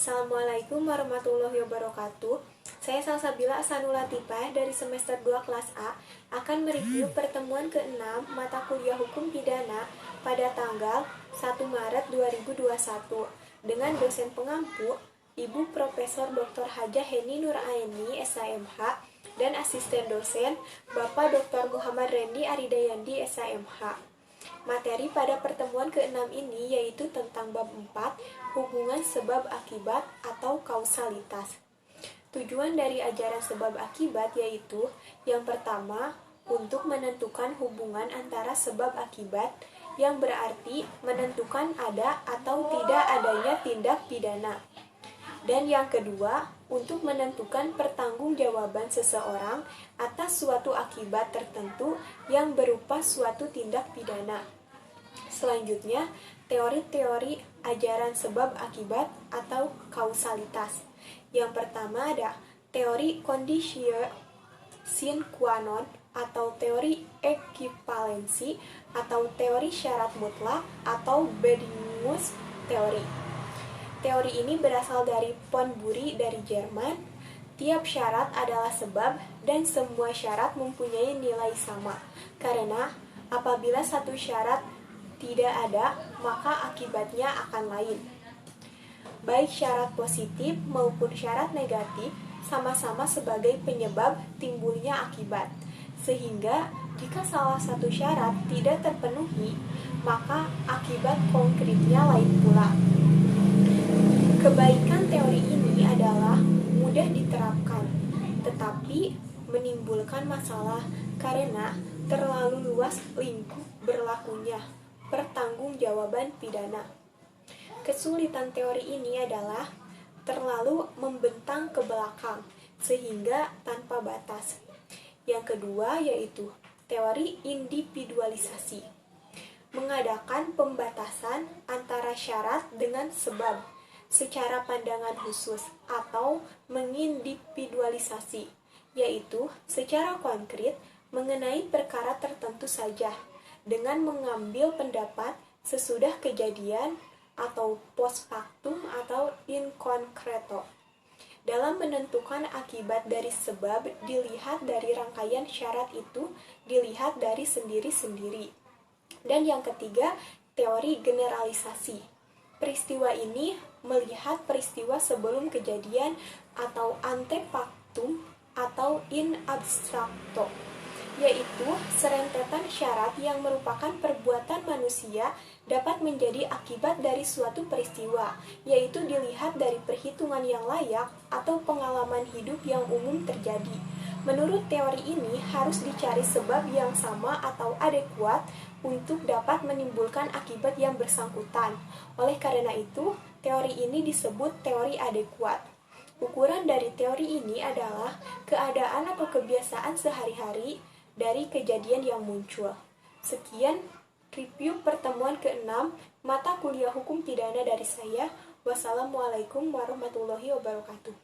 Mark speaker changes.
Speaker 1: Assalamualaikum warahmatullahi wabarakatuh. Saya Salsabila Asanulatifah dari semester 2 kelas A akan mereview pertemuan ke-6 mata kuliah Hukum Pidana pada tanggal 1 Maret 2021 dengan dosen pengampu Ibu Profesor Dr. Hajah Heni Nuraini, SHMH, dan asisten dosen Bapak Dr. Muhammad Rendi Aridayandi, SHMH. Materi pada pertemuan ke-6 ini yaitu tentang bab 4, hubungan sebab akibat atau kausalitas. Tujuan dari ajaran sebab akibat yaitu yang pertama, untuk menentukan hubungan antara sebab akibat, yang berarti menentukan ada atau tidak adanya tindak pidana. Dan yang kedua, untuk menentukan pertanggungjawaban seseorang atas suatu akibat tertentu yang berupa suatu tindak pidana. Selanjutnya, teori-teori ajaran sebab akibat atau kausalitas. Yang pertama ada teori conditio sine qua non atau teori ekivalensi atau teori syarat mutlak atau Bedingmus teori. Teori ini berasal dari Ponsbury dari Jerman. Tiap syarat adalah sebab dan semua syarat mempunyai nilai sama. Karena apabila satu syarat tidak ada, maka akibatnya akan lain. Baik syarat positif maupun syarat negatif sama-sama sebagai penyebab timbulnya akibat. Sehingga jika salah satu syarat tidak terpenuhi, maka akibat konkretnya lain pula. Kebaikan teori ini adalah mudah diterapkan, tetapi menimbulkan masalah karena terlalu luas lingkup berlakunya pertanggungjawaban pidana. Kesulitan teori ini adalah terlalu membentang ke belakang sehingga tanpa batas. Yang kedua yaitu teori individualisasi, mengadakan pembatasan antara syarat dengan sebab secara pandangan khusus atau mengindividualisasi, yaitu secara konkret mengenai perkara tertentu saja dengan mengambil pendapat sesudah kejadian atau post factum atau in concreto. Dalam menentukan akibat dari sebab dilihat dari rangkaian syarat itu dilihat dari sendiri-sendiri. Dan yang ketiga, teori generalisasi. Peristiwa ini melihat peristiwa sebelum kejadian atau ante factum atau in abstracto, yaitu serentetan syarat yang merupakan perbuatan manusia dapat menjadi akibat dari suatu peristiwa, yaitu dilihat dari perhitungan yang layak atau pengalaman hidup yang umum terjadi. Menurut teori ini harus dicari sebab yang sama atau adekuat untuk dapat menimbulkan akibat yang bersangkutan. Oleh karena itu, teori ini disebut teori adekuat. Ukuran dari teori ini adalah keadaan atau kebiasaan sehari-hari dari kejadian yang muncul. Sekian review pertemuan ke-6 mata kuliah hukum pidana dari saya. Wassalamualaikum warahmatullahi wabarakatuh.